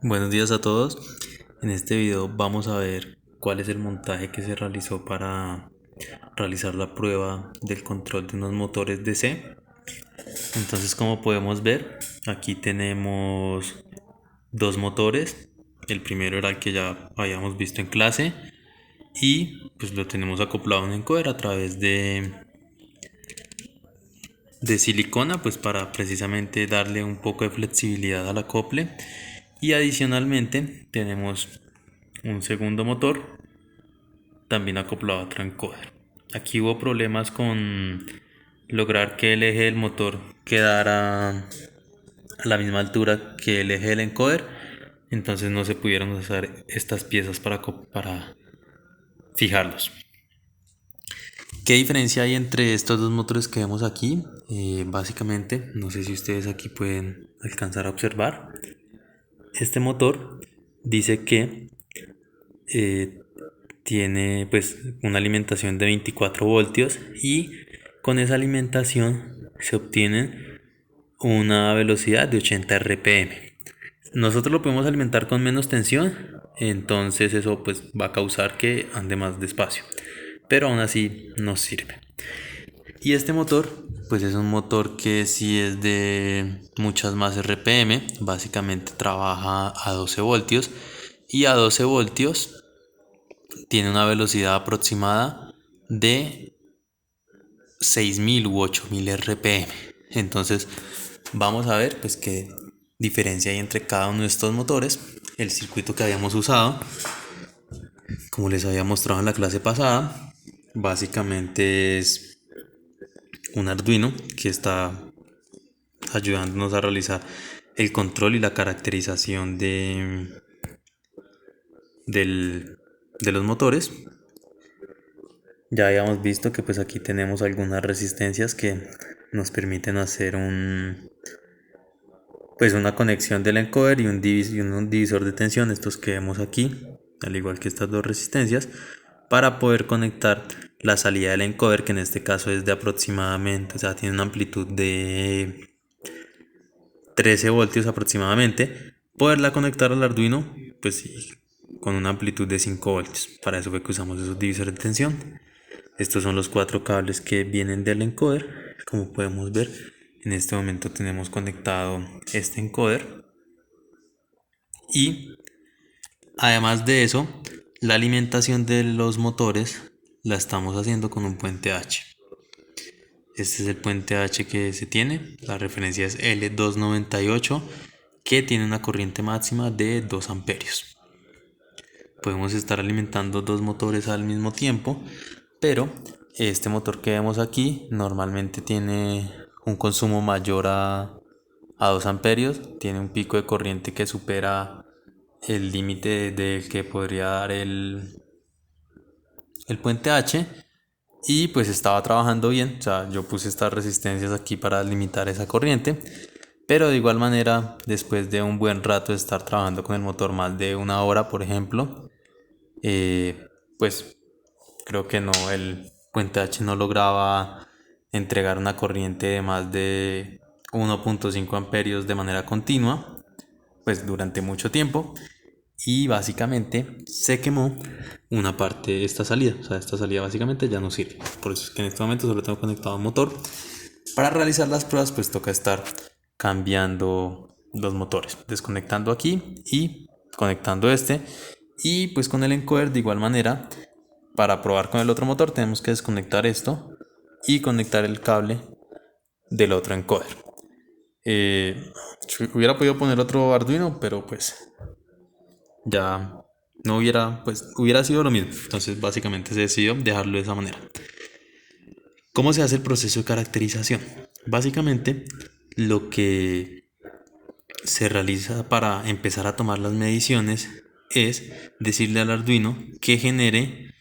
Buenos días a todos. En este video vamos a ver cuál es el montaje que se realizó para realizar la prueba del control de unos motores DC. Entonces, como podemos ver, aquí tenemos dos motores. El primero era el que ya habíamos visto en clase y pues lo tenemos acoplado en encoder a través de silicona, pues para precisamente darle un poco de flexibilidad al acople. Y adicionalmente tenemos un segundo motor también acoplado a otro encoder. Aquí hubo problemas con lograr que el eje del motor quedara a la misma altura que el eje del encoder, entonces no se pudieron usar estas piezas para fijarlos. ¿Qué diferencia hay entre estos dos motores que vemos aquí? Básicamente, no sé si ustedes aquí pueden alcanzar a observar. Este motor dice que eh, tiene pues una alimentación de 24 voltios y con esa alimentación se obtiene una velocidad de 80 rpm. Nosotros lo podemos alimentar con menos tensión, entonces eso pues va a causar que ande más despacio, pero aún así nos sirve. Y este motor pues es un motor que sí es de muchas más rpm, básicamente trabaja a 12 voltios y a 12 voltios tiene una velocidad aproximada de 6000 u 8000 rpm. Entonces vamos a ver pues qué diferencia hay entre cada uno de estos motores. El circuito que habíamos usado, como les había mostrado en la clase pasada, básicamente es un Arduino que está ayudándonos a realizar el control y la caracterización del, de los motores. Ya habíamos visto que pues aquí tenemos algunas resistencias que nos permiten hacer pues una conexión del encoder y un divisor de tensión, estos que vemos aquí, al igual que estas dos resistencias, para poder conectar la salida del encoder, que en este caso es de aproximadamente, o sea, tiene una amplitud de 13 voltios aproximadamente, poderla conectar al Arduino, pues sí, con una amplitud de 5 voltios. Para eso fue que usamos esos divisores de tensión. Estos son los cuatro cables que vienen del encoder. Como podemos ver, en este momento tenemos conectado este encoder. Y además de eso, la alimentación de los motores la estamos haciendo con un puente H. Este es el puente H que se tiene. La referencia es L298, que tiene una corriente máxima de 2 amperios. Podemos estar alimentando dos motores al mismo tiempo, pero este motor que vemos aquí normalmente tiene un consumo mayor a 2 amperios, tiene un pico de corriente que supera el límite del que podría dar el puente H, y pues estaba trabajando bien. O sea, yo puse estas resistencias aquí para limitar esa corriente, pero de igual manera, después de un buen rato de estar trabajando con el motor, más de una hora por ejemplo, pues creo que no, el puente H no lograba entregar una corriente de más de 1.5 amperios de manera continua, pues durante mucho tiempo, y básicamente se quemó una parte de esta salida. O sea, esta salida básicamente ya no sirve. Por eso es que en este momento solo tengo conectado un motor. Para realizar las pruebas pues toca estar cambiando los motores, desconectando aquí y conectando este, y pues con el encoder de igual manera. Para probar con el otro motor tenemos que desconectar esto y conectar el cable del otro encoder. Hubiera podido poner otro Arduino, pero pues ya no hubiera, pues hubiera sido lo mismo. Entonces básicamente se decidió dejarlo de esa manera. ¿Cómo se hace el proceso de caracterización? Básicamente lo que se realiza para empezar a tomar las mediciones es decirle al Arduino que genere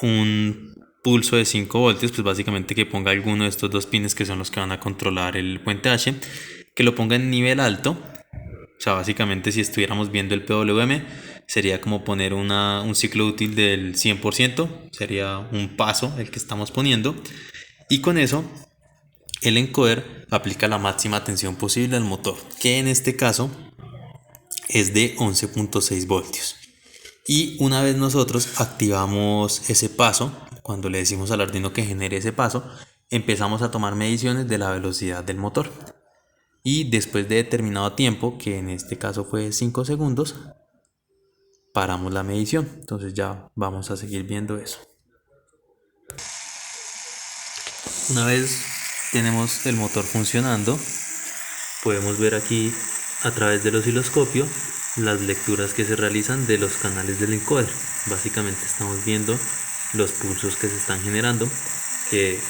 un pulso de 5 voltios, pues básicamente que ponga alguno de estos dos pines que son los que van a controlar el puente H, que lo ponga en nivel alto. O sea, básicamente si estuviéramos viendo el PWM, sería como poner un ciclo útil del 100%, sería un paso el que estamos poniendo. Y con eso, el encoder aplica la máxima tensión posible al motor, que en este caso es de 11.6 voltios. Y una vez nosotros activamos ese paso, cuando le decimos al Arduino que genere ese paso, empezamos a tomar mediciones de la velocidad del motor. Y después de determinado tiempo, que en este caso fue 5 segundos, paramos la medición. Entonces ya vamos a seguir viendo eso. Una vez tenemos el motor funcionando, podemos ver aquí a través del osciloscopio las lecturas que se realizan de los canales del encoder. Básicamente estamos viendo los pulsos que se están generando, que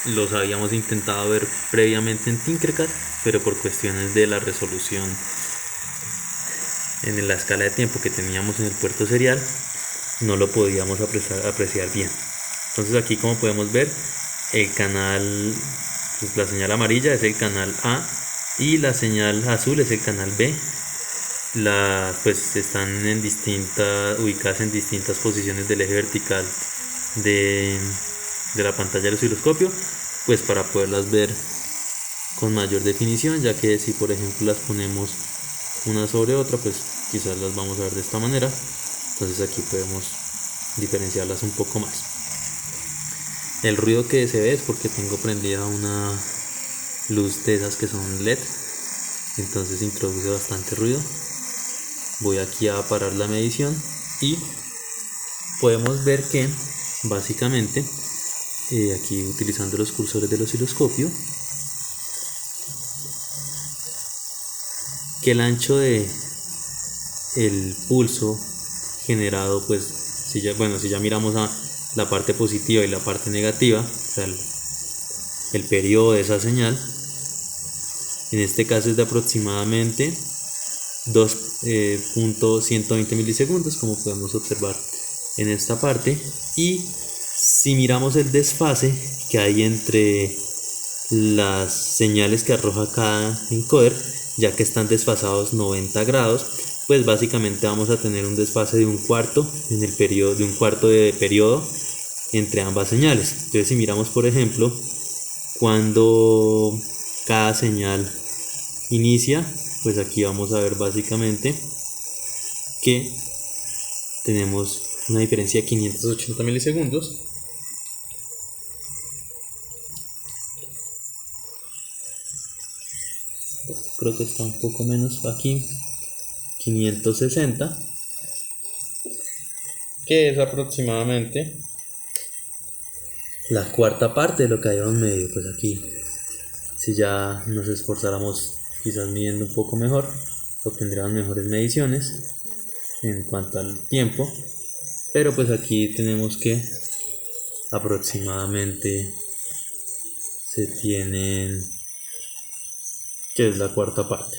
los habíamos intentado ver previamente en Tinkercad, pero por cuestiones de la resolución en la escala de tiempo que teníamos en el puerto serial, no lo podíamos apreciar bien. Entonces aquí, como podemos ver, el canal, pues la señal amarilla es el canal A y la señal azul es el canal B. Pues están ubicadas en distintas posiciones del eje vertical de la pantalla del osciloscopio, pues para poderlas ver con mayor definición, ya que si por ejemplo las ponemos una sobre otra, pues quizás las vamos a ver de esta manera. Entonces aquí podemos diferenciarlas un poco más. El ruido que se ve es porque tengo prendida una luz de esas que son LED, entonces introduce bastante ruido. Voy aquí a parar la medición y podemos ver que básicamente aquí, utilizando los cursores del osciloscopio, que el ancho de el pulso generado, pues si ya miramos a la parte positiva y la parte negativa, o sea, el periodo de esa señal, en este caso es de aproximadamente 2.120 milisegundos, como podemos observar en esta parte. Y si miramos el desfase que hay entre las señales que arroja cada encoder, ya que están desfasados 90 grados, pues básicamente vamos a tener un desfase de un cuarto en el periodo, de un cuarto de periodo entre ambas señales. Entonces, si miramos por ejemplo cuando cada señal inicia, pues aquí vamos a ver básicamente que tenemos una diferencia de 580 milisegundos. Creo que está un poco menos aquí, 560, que es aproximadamente la cuarta parte de lo que habíamos medido. Pues aquí, si ya nos esforzáramos quizás midiendo un poco mejor, obtendríamos mejores mediciones en cuanto al tiempo, pero pues aquí tenemos que aproximadamente se tienen, que es la cuarta parte.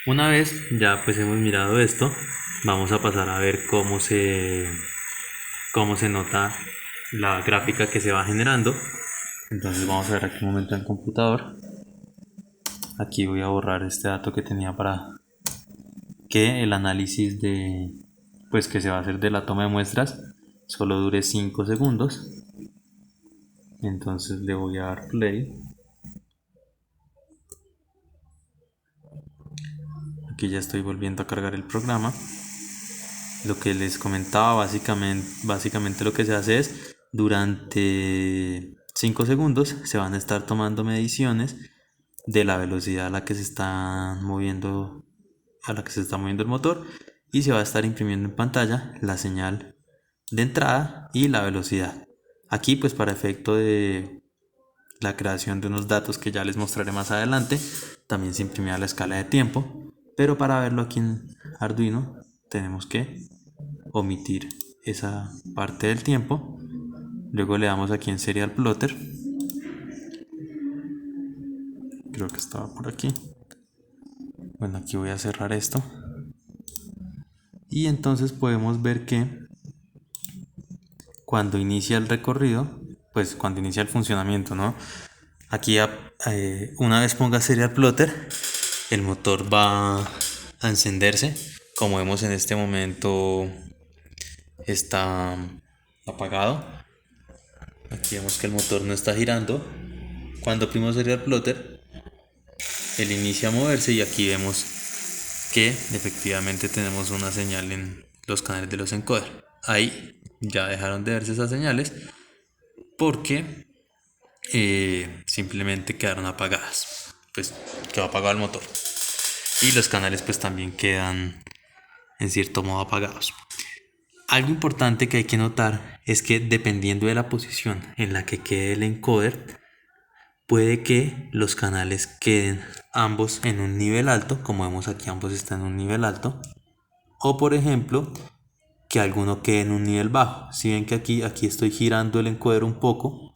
Una vez ya pues hemos mirado esto, vamos a pasar a ver cómo se nota la gráfica que se va generando. Entonces vamos a ver aquí un momento en el computador. Aquí voy a borrar este dato que tenía para que el análisis pues que se va a hacer de la toma de muestras solo dure 5 segundos. Entonces le voy a dar play. Aquí ya estoy volviendo a cargar el programa. Lo que les comentaba, básicamente lo que se hace es, durante 5 segundos se van a estar tomando mediciones de la velocidad a la que se está moviendo el motor, y se va a estar imprimiendo en pantalla la señal de entrada y la velocidad. Aquí pues para efecto de la creación de unos datos que ya les mostraré más adelante, también se imprimía la escala de tiempo, pero para verlo aquí en Arduino tenemos que omitir esa parte del tiempo. Luego le damos aquí en Serial Plotter, creo que estaba por aquí. Bueno, aquí voy a cerrar esto y entonces podemos ver que cuando inicia el recorrido, pues cuando inicia el funcionamiento, ¿no? Aquí una vez ponga Serial Plotter, el motor va a encenderse. Como vemos en este momento está apagado. Aquí vemos que el motor no está girando. Cuando primo Serial Plotter, él inicia a moverse y aquí vemos que efectivamente tenemos una señal en los canales de los encoders. Ahí ya dejaron de verse esas señales porque simplemente quedaron apagadas. Pues quedó apagado el motor. Y los canales pues también quedan en cierto modo apagados. Algo importante que hay que notar es que dependiendo de la posición en la que quede el encoder, puede que los canales queden ambos en un nivel alto, como vemos aquí ambos están en un nivel alto, o por ejemplo que alguno quede en un nivel bajo. Si ven que aquí estoy girando el encoder un poco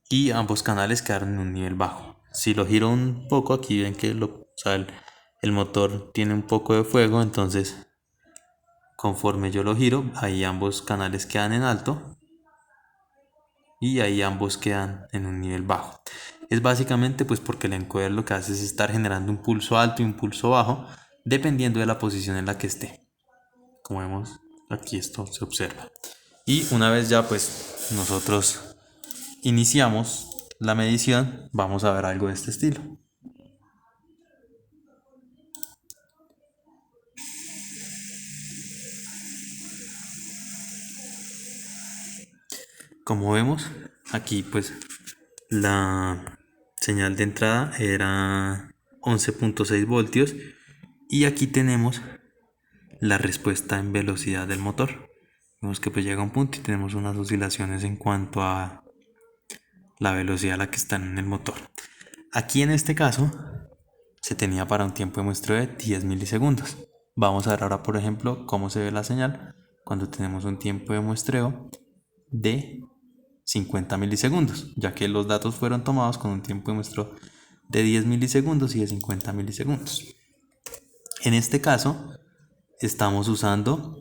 y ambos canales quedaron en un nivel bajo. Si lo giro un poco, aquí ven que el motor tiene un poco de fuego, entonces conforme yo lo giro, ahí ambos canales quedan en alto y ahí ambos quedan en un nivel bajo. Es básicamente pues porque el encoder lo que hace es estar generando un pulso alto y un pulso bajo dependiendo de la posición en la que esté. Como vemos aquí esto se observa. Y una vez ya pues nosotros iniciamos la medición, vamos a ver algo de este estilo. Como vemos aquí pues la señal de entrada era 11.6 voltios y aquí tenemos la respuesta en velocidad del motor. Vemos que pues llega a un punto y tenemos unas oscilaciones en cuanto a la velocidad a la que están en el motor. Aquí en este caso se tenía para un tiempo de muestreo de 10 milisegundos. Vamos a ver ahora por ejemplo cómo se ve la señal cuando tenemos un tiempo de muestreo de 50 milisegundos, ya que los datos fueron tomados con un tiempo de muestreo de 10 milisegundos y de 50 milisegundos. En este caso estamos usando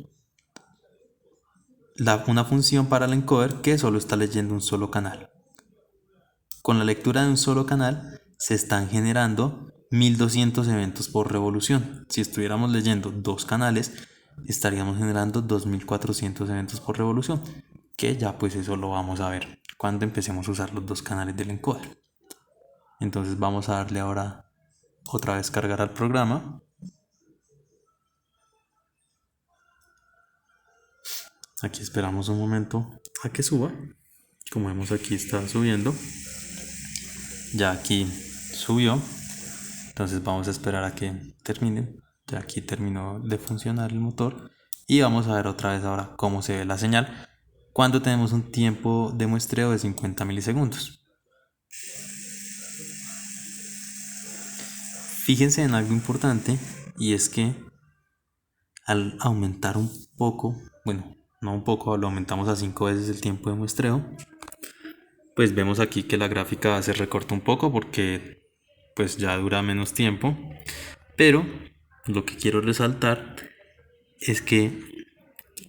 una función para el encoder que solo está leyendo un solo canal. Con la lectura de un solo canal se están generando 1200 eventos por revolución. Si estuviéramos leyendo dos canales, estaríamos generando 2400 eventos por revolución, que ya pues eso lo vamos a ver cuando empecemos a usar los dos canales del encoder. Entonces vamos a darle ahora otra vez cargar al programa. Aquí esperamos un momento a que suba. Como vemos aquí está subiendo. Ya aquí subió. Entonces vamos a esperar a que termine. Ya aquí terminó de funcionar el motor. Y vamos a ver otra vez ahora cómo se ve la señal cuando tenemos un tiempo de muestreo de 50 milisegundos. Fíjense en algo importante y es que al aumentar un poco, bueno, no un poco, lo aumentamos a 5 veces el tiempo de muestreo, pues vemos aquí que la gráfica se recorta un poco porque pues ya dura menos tiempo, pero lo que quiero resaltar es que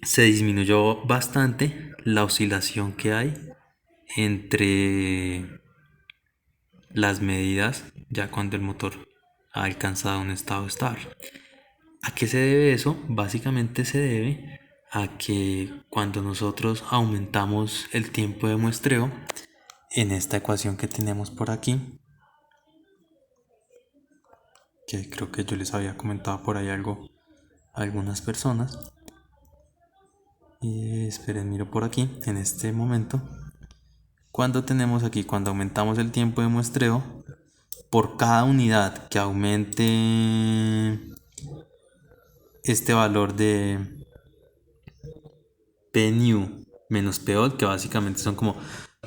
se disminuyó bastante la oscilación que hay entre las medidas ya cuando el motor ha alcanzado un estado estable. ¿A qué se debe eso? Básicamente se debe a que cuando nosotros aumentamos el tiempo de muestreo en esta ecuación que tenemos por aquí, que creo que yo les había comentado por ahí algo a algunas personas, y esperen, miro por aquí en este momento, cuando tenemos aquí, cuando aumentamos el tiempo de muestreo, por cada unidad que aumente este valor de P new menos P old, que básicamente son como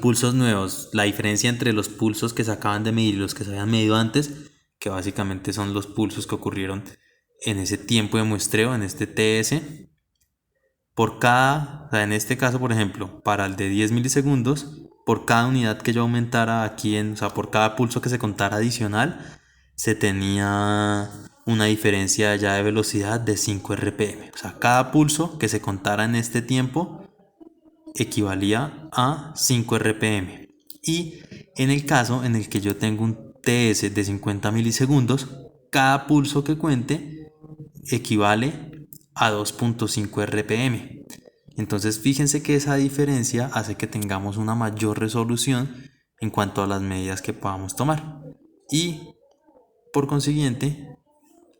pulsos nuevos, la diferencia entre los pulsos que se acaban de medir y los que se habían medido antes, que básicamente son los pulsos que ocurrieron en ese tiempo de muestreo, en este TS, por cada, o sea, en este caso por ejemplo, para el de 10 milisegundos, por cada unidad que yo aumentara aquí, o sea, por cada pulso que se contara adicional, se tenía una diferencia ya de velocidad de 5 RPM. O sea, cada pulso que se contara en este tiempo equivalía a 5 RPM. Y en el caso en el que yo tengo un TS de 50 milisegundos, cada pulso que cuente equivale a 2.5 RPM. Entonces fíjense que esa diferencia hace que tengamos una mayor resolución en cuanto a las medidas que podamos tomar. Y por consiguiente,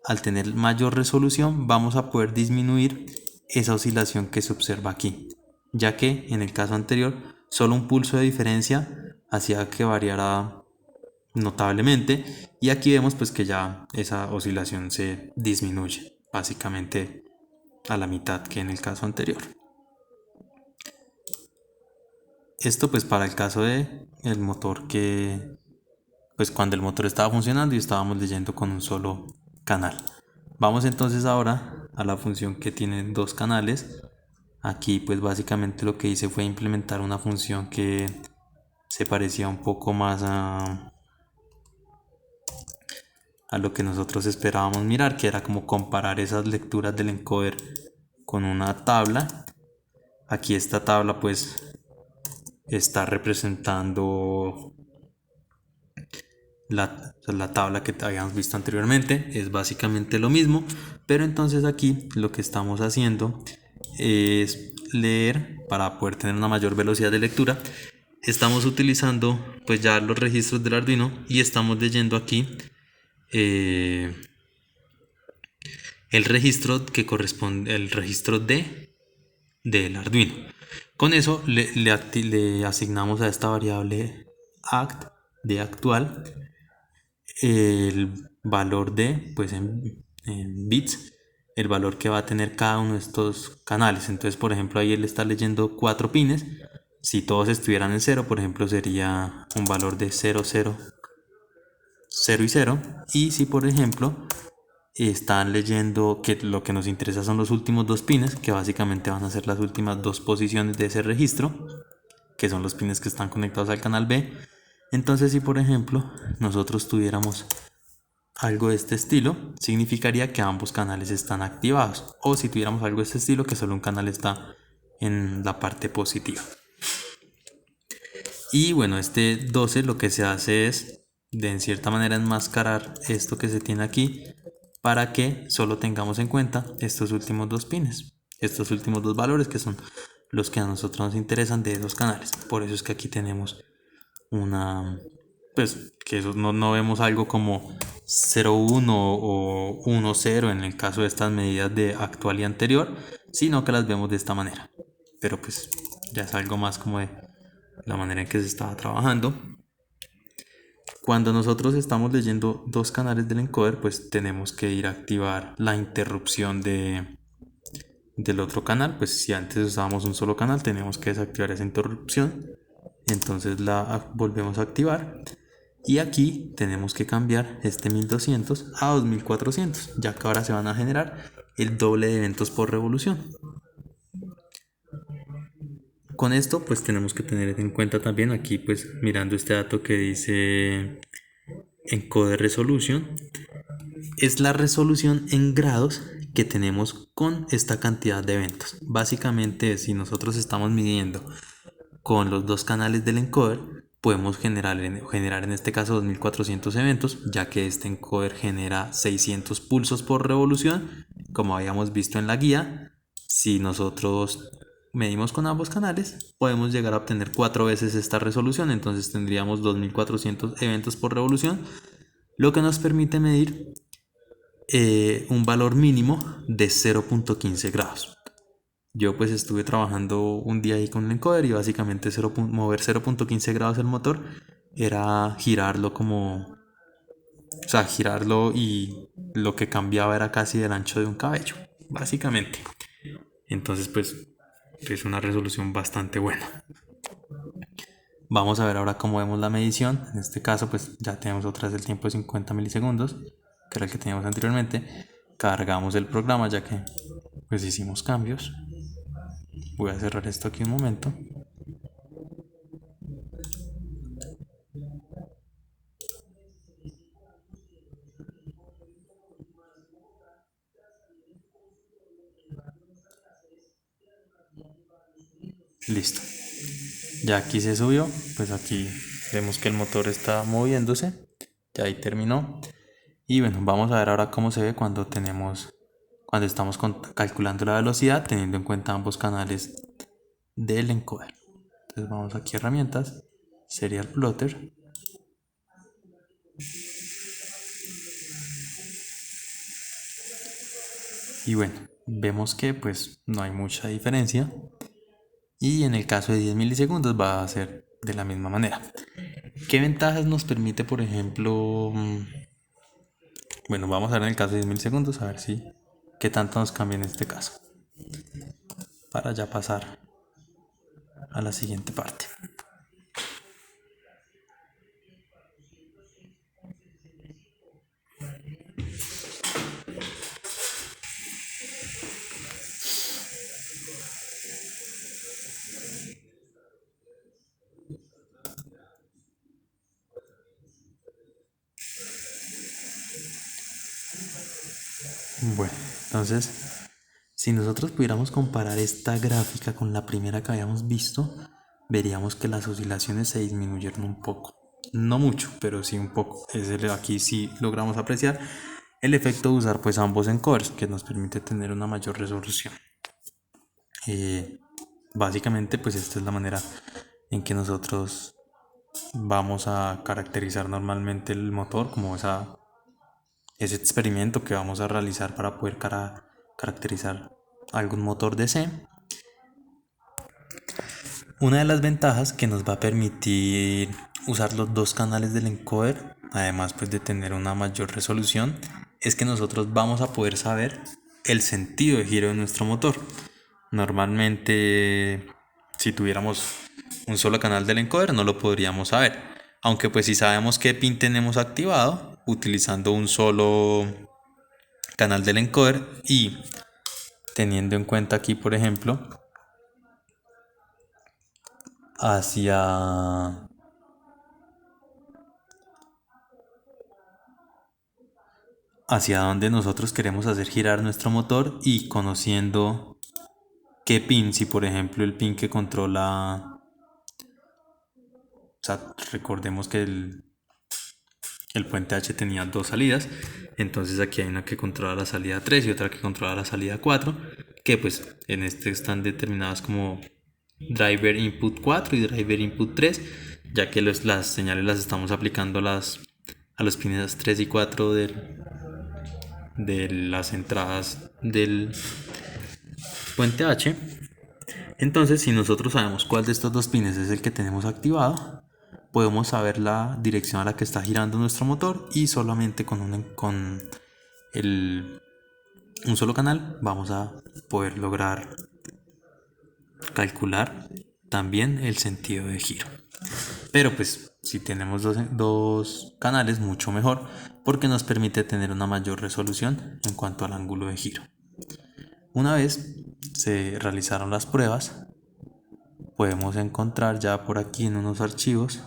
al tener mayor resolución vamos a poder disminuir esa oscilación que se observa aquí, ya que en el caso anterior solo un pulso de diferencia hacía que variara notablemente, y aquí vemos pues que ya esa oscilación se disminuye básicamente a la mitad que en el caso anterior. Esto pues para el caso de el motor que pues cuando el motor estaba funcionando y estábamos leyendo con un solo canal. Vamos entonces ahora a la función que tiene dos canales. Aquí pues básicamente lo que hice fue implementar una función que se parecía un poco más a lo que nosotros esperábamos mirar, que era como comparar esas lecturas del encoder con una tabla. Aquí esta tabla pues está representando la tabla que habíamos visto anteriormente, es básicamente lo mismo, pero entonces aquí lo que estamos haciendo es leer para poder tener una mayor velocidad de lectura. Estamos utilizando pues ya los registros del Arduino y estamos leyendo aquí el registro que corresponde, el registro D del Arduino. Con eso le asignamos a esta variable act de actual el valor de, pues en bits, el valor que va a tener cada uno de estos canales. Entonces, por ejemplo, ahí él está leyendo 4 pines. Si todos estuvieran en 0, por ejemplo, sería un valor de 0, 0, 0 y 0. Y si, por ejemplo, están leyendo que lo que nos interesa son los últimos 2 pines, que básicamente van a ser las últimas 2 posiciones de ese registro, que son los pines que están conectados al canal B. Entonces, si por ejemplo nosotros tuviéramos algo de este estilo, significaría que ambos canales están activados, o si tuviéramos algo de este estilo, que solo un canal está en la parte positiva. Y bueno, este 12 lo que se hace es de en cierta manera enmascarar esto que se tiene aquí para que solo tengamos en cuenta estos últimos 2 pines, estos últimos 2 valores que son los que a nosotros nos interesan de esos canales. Por eso es que aquí tenemos una, pues que eso no vemos algo como 0,1 o 1,0 en el caso de estas medidas de actual y anterior, sino que las vemos de esta manera. Pero pues ya es algo más como de la manera en que se estaba trabajando. Cuando nosotros estamos leyendo 2 canales del encoder, pues tenemos que ir a activar la interrupción del otro canal. Pues si antes usábamos un solo canal, tenemos que desactivar esa interrupción. Entonces la volvemos a activar. Y aquí tenemos que cambiar este 1200 a 2400, ya que ahora se van a generar el doble de eventos por revolución. Con esto pues tenemos que tener en cuenta también aquí pues mirando este dato que dice encoder resolution, es la resolución en grados que tenemos con esta cantidad de eventos. Básicamente si nosotros estamos midiendo con los 2 canales del encoder, podemos generar en este caso 2400 eventos, ya que este encoder genera 600 pulsos por revolución, como habíamos visto en la guía. Si nosotros medimos con ambos canales, podemos llegar a obtener 4 veces esta resolución, entonces tendríamos 2400 eventos por revolución, lo que nos permite medir un valor mínimo de 0.15 grados. Yo pues estuve trabajando un día ahí con el encoder y básicamente mover 0.15 grados el motor era girarlo como, o sea, girarlo y lo que cambiaba era casi el ancho de un cabello, básicamente. Entonces pues es una resolución bastante buena. Vamos a ver ahora cómo vemos la medición. En este caso pues ya tenemos otra vez el tiempo de 50 milisegundos, que era el que teníamos anteriormente. Cargamos el programa ya que pues hicimos cambios. Voy a cerrar esto aquí un momento. Listo. Ya aquí se subió. Pues aquí vemos que el motor está moviéndose. Ya ahí terminó. Y bueno, vamos a ver ahora cómo se ve cuando estamos calculando la velocidad teniendo en cuenta ambos canales del encoder. Entonces vamos aquí a herramientas, serial plotter. Y bueno, vemos que pues no hay mucha diferencia. Y en el caso de 10 milisegundos va a ser de la misma manera. ¿Qué ventajas nos permite, por ejemplo? Bueno, vamos a ver en el caso de 10 milisegundos, a ver si qué tanto nos cambia en este caso. Para ya pasar a la siguiente parte. Bueno, entonces, si nosotros pudiéramos comparar esta gráfica con la primera que habíamos visto, veríamos que las oscilaciones se disminuyeron un poco. No mucho, pero sí un poco. Aquí sí logramos apreciar el efecto de usar pues ambos encoders, que nos permite tener una mayor resolución. Básicamente pues esta es la manera en que nosotros vamos a caracterizar normalmente el motor, como ese experimento que vamos a realizar para poder caracterizar algún motor DC. Una de las ventajas que nos va a permitir usar los dos canales del encoder, además pues de tener una mayor resolución, es que nosotros vamos a poder saber el sentido de giro de nuestro motor. Normalmente, si tuviéramos un solo canal del encoder, no lo podríamos saber. Aunque pues si sabemos qué pin tenemos activado, utilizando un solo canal del encoder y teniendo en cuenta aquí, por ejemplo, hacia donde nosotros queremos hacer girar nuestro motor y conociendo qué pin, si por ejemplo el pin que controla, o sea, recordemos que el puente H tenía dos salidas, entonces aquí hay una que controla la salida 3 y otra que controla la salida 4, que pues en este están determinadas como driver input 4 y driver input 3, ya que las señales las estamos aplicando a los pines 3 y 4 de las entradas del puente H. Entonces, si nosotros sabemos cuál de estos dos pines es el que tenemos activado, podemos saber la dirección a la que está girando nuestro motor y solamente con un solo canal vamos a poder lograr calcular también el sentido de giro. Pero pues si tenemos dos canales, mucho mejor, porque nos permite tener una mayor resolución en cuanto al ángulo de giro. Una vez se realizaron las pruebas, podemos encontrar ya por aquí en unos archivos.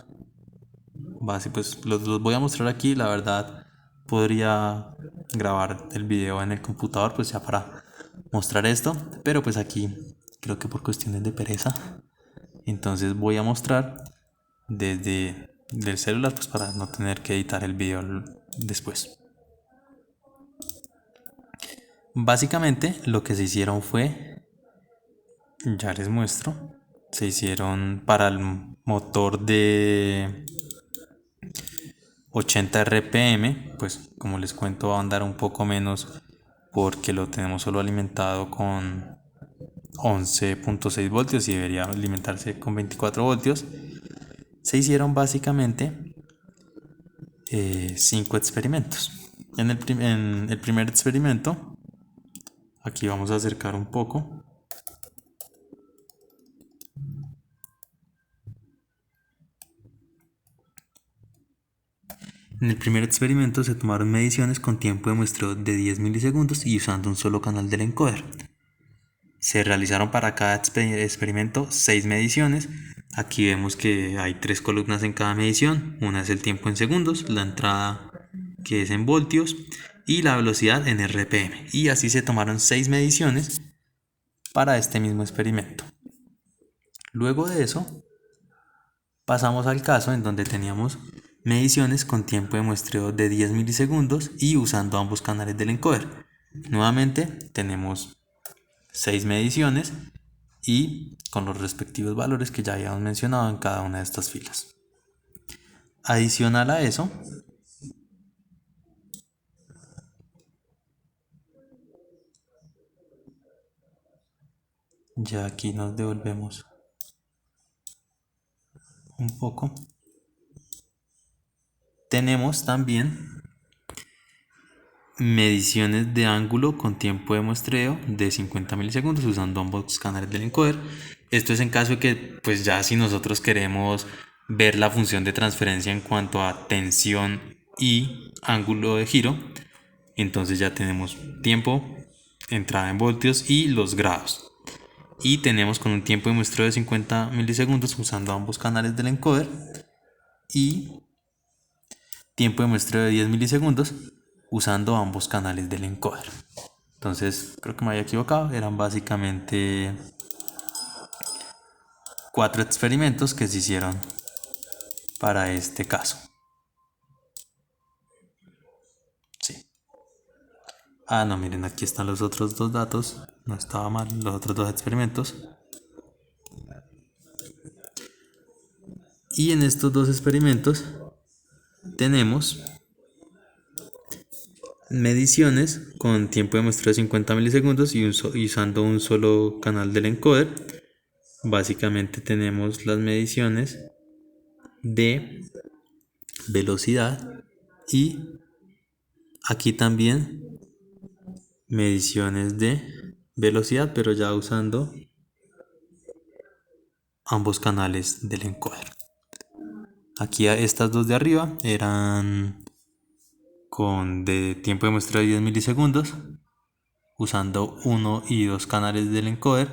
Pues los voy a mostrar aquí. La verdad, podría grabar el video en el computador, pues ya para mostrar esto. Pero pues aquí creo que por cuestiones de pereza, entonces voy a mostrar desde el celular, pues para no tener que editar el video después. Básicamente lo que se hicieron fue, ya les muestro, se hicieron para el motor de 80 RPM, pues como les cuento va a andar un poco menos porque lo tenemos solo alimentado con 11.6 voltios y debería alimentarse con 24 voltios. Se hicieron básicamente 5 experimentos. En el primer experimento, aquí vamos a acercar un poco. En el primer experimento se tomaron mediciones con tiempo de muestreo de 10 milisegundos y usando un solo canal del encoder. Se realizaron para cada experimento 6 mediciones. Aquí vemos que hay 3 columnas en cada medición. Una es el tiempo en segundos, la entrada que es en voltios y la velocidad en RPM. Y así se tomaron 6 mediciones para este mismo experimento. Luego de eso pasamos al caso en donde teníamos mediciones con tiempo de muestreo de 10 milisegundos y usando ambos canales del encoder. Nuevamente tenemos 6 mediciones y con los respectivos valores que ya habíamos mencionado en cada una de estas filas. Adicional a eso, Ya aquí nos devolvemos un poco. Tenemos también mediciones de ángulo con tiempo de muestreo de 50 milisegundos usando ambos canales del encoder. Esto es en caso de que, pues ya si nosotros queremos ver la función de transferencia en cuanto a tensión y ángulo de giro, entonces ya tenemos tiempo, entrada en voltios y los grados. Y tenemos con un tiempo de muestreo de 50 milisegundos usando ambos canales del encoder y tiempo de muestreo de 10 milisegundos usando ambos canales del encoder. Entonces creo que me había equivocado, eran básicamente 4 experimentos que se hicieron para este caso. Sí. Ah, no, miren, aquí están los otros dos datos, no estaba mal, los otros dos experimentos. Y en estos dos experimentos tenemos mediciones con tiempo de muestreo de 50 milisegundos y usando un solo canal del encoder. Básicamente tenemos las mediciones de velocidad y aquí también mediciones de velocidad, pero ya usando ambos canales del encoder. Aquí estas dos de arriba eran con de tiempo de muestreo de 10 milisegundos usando uno y dos canales del encoder.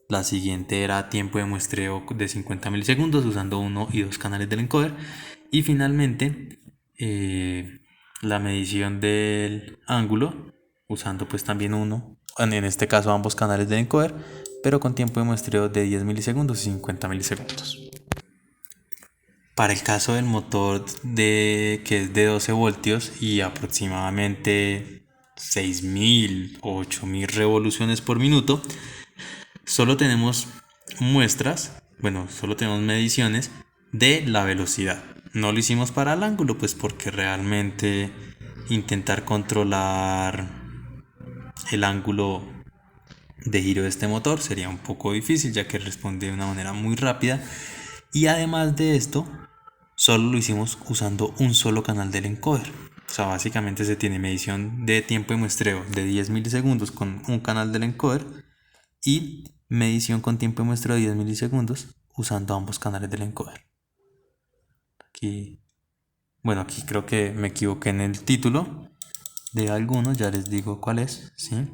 La siguiente era tiempo de muestreo de 50 milisegundos usando uno y dos canales del encoder. Y finalmente la medición del ángulo usando pues también uno, en este caso ambos canales del encoder, pero con tiempo de muestreo de 10 milisegundos y 50 milisegundos. Para el caso del motor que es de 12 voltios y aproximadamente 6.000 o 8.000 revoluciones por minuto, solo tenemos muestras, bueno, solo tenemos mediciones de la velocidad. No lo hicimos para el ángulo, pues porque realmente intentar controlar el ángulo de giro de este motor sería un poco difícil, ya que responde de una manera muy rápida. Y además de esto, solo lo hicimos usando un solo canal del encoder. O sea, básicamente se tiene medición de tiempo de muestreo de 10 milisegundos con un canal del encoder y medición con tiempo de muestreo de 10 milisegundos usando ambos canales del encoder. Aquí, bueno, aquí creo que me equivoqué en el título de algunos, ya les digo cuál es, ¿sí?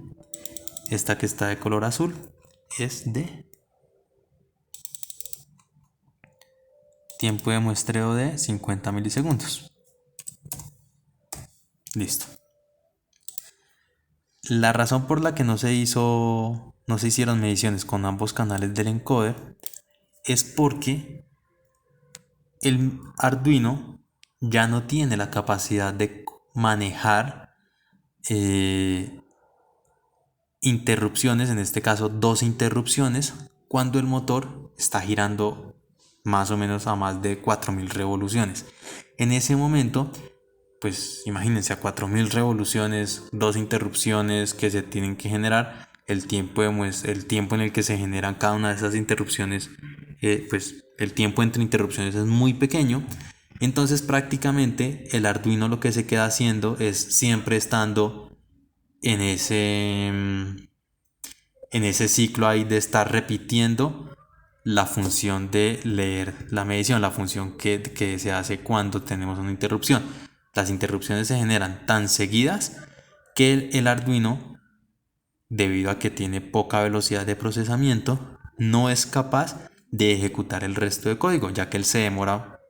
Esta que está de color azul es de tiempo de muestreo de 50 milisegundos. Listo. La razón por la que no se hicieron mediciones con ambos canales del encoder es porque el Arduino ya no tiene la capacidad de manejar interrupciones, en este caso dos interrupciones, cuando el motor está girando más o menos a más de 4.000 revoluciones. En ese momento, pues imagínense, a 4.000 revoluciones, dos interrupciones que se tienen que generar, el tiempo en el que se generan cada una de esas interrupciones, pues el tiempo entre interrupciones es muy pequeño. Entonces prácticamente el Arduino lo que se queda haciendo es siempre estando en ese ciclo ahí de estar repitiendo la función de leer la medición, la función que se hace cuando tenemos una interrupción. Las interrupciones se generan tan seguidas que el Arduino, debido a que tiene poca velocidad de procesamiento, no es capaz de ejecutar el resto de código, ya que él se demora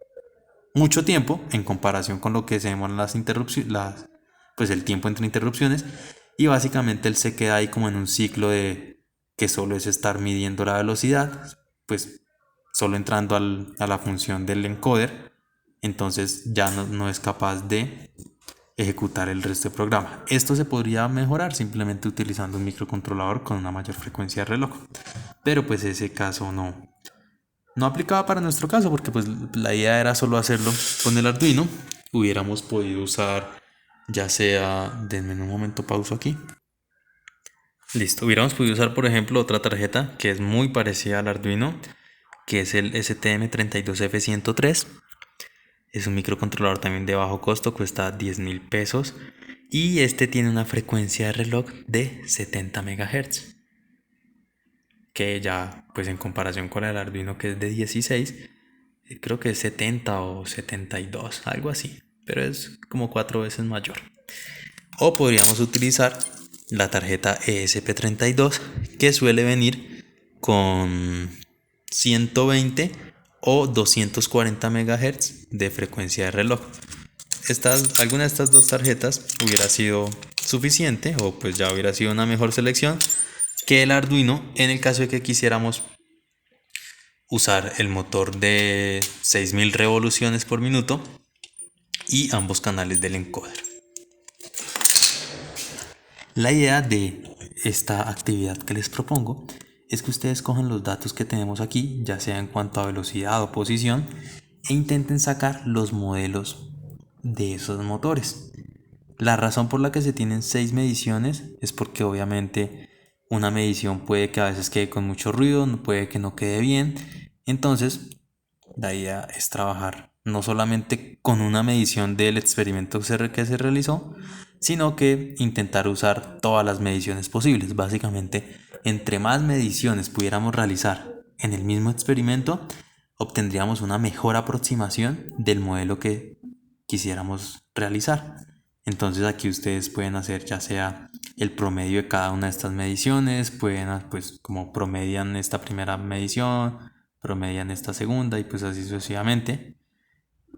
mucho tiempo en comparación con lo que se demoran las interrupciones, pues el tiempo entre interrupciones, y básicamente él se queda ahí como en un ciclo de que solo es estar midiendo la velocidad, pues solo entrando a la función del encoder, entonces ya no es capaz de ejecutar el resto del programa. Esto se podría mejorar simplemente utilizando un microcontrolador con una mayor frecuencia de reloj, pero pues ese caso no aplicaba para nuestro caso porque pues la idea era solo hacerlo con el Arduino. Hubiéramos podido usar ya sea, denme un momento, pauso aquí, Listo, hubiéramos podido usar por ejemplo otra tarjeta que es muy parecida al Arduino, que es el STM32F103. Es un microcontrolador también de bajo costo, cuesta 10.000 pesos y este tiene una frecuencia de reloj de 70 MHz, que ya pues en comparación con el Arduino que es de 16, creo que es 70 o 72, algo así, pero es como 4 veces mayor. O podríamos utilizar la tarjeta ESP32, que suele venir con 120 o 240 MHz de frecuencia de reloj. Alguna de estas dos tarjetas hubiera sido suficiente, o pues ya hubiera sido una mejor selección que el Arduino en el caso de que quisiéramos usar el motor de 6000 revoluciones por minuto y ambos canales del encoder. La idea de esta actividad que les propongo es que ustedes cojan los datos que tenemos aquí, ya sea en cuanto a velocidad o posición, e intenten sacar los modelos de esos motores. La razón por la que se tienen 6 mediciones es porque obviamente una medición puede que a veces quede con mucho ruido, puede que no quede bien. Entonces, la idea es trabajar no solamente con una medición del experimento que se realizó, sino que intentar usar todas las mediciones posibles. Básicamente, entre más mediciones pudiéramos realizar en el mismo experimento, obtendríamos una mejor aproximación del modelo que quisiéramos realizar. Entonces aquí ustedes pueden hacer ya sea el promedio de cada una de estas mediciones, pueden pues como promedian esta primera medición, promedian esta segunda y pues así sucesivamente.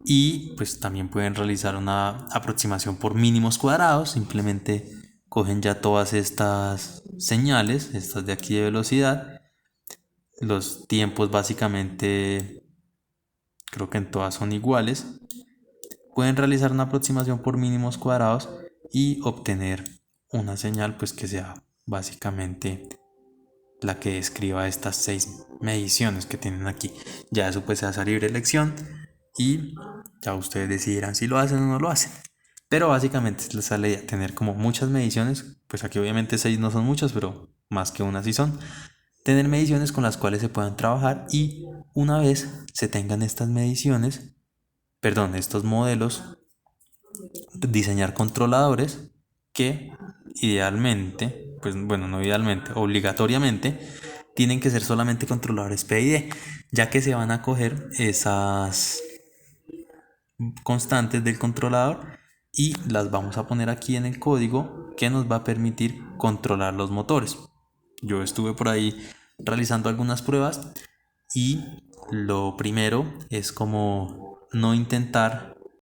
Y pues también pueden realizar una aproximación por mínimos cuadrados, simplemente cogen ya todas estas señales, estas de aquí de velocidad, los tiempos básicamente creo que en todas son iguales, pueden realizar una aproximación por mínimos cuadrados y obtener una señal pues que sea básicamente la que describa estas 6 mediciones que tienen aquí. Ya eso pues se hace a libre elección y ya ustedes decidirán si lo hacen o no lo hacen. Pero básicamente es la idea, tener como muchas mediciones, pues aquí obviamente 6 no son muchas, pero más que una sí son. Tener mediciones con las cuales se puedan trabajar y una vez se tengan estas mediciones, perdón, estos modelos, diseñar controladores que idealmente, pues bueno, no idealmente, obligatoriamente, tienen que ser solamente controladores PID, ya que se van a coger esas constantes del controlador y las vamos a poner aquí en el código que nos va a permitir controlar los motores. Yo estuve por ahí realizando algunas pruebas y lo primero es como no intentar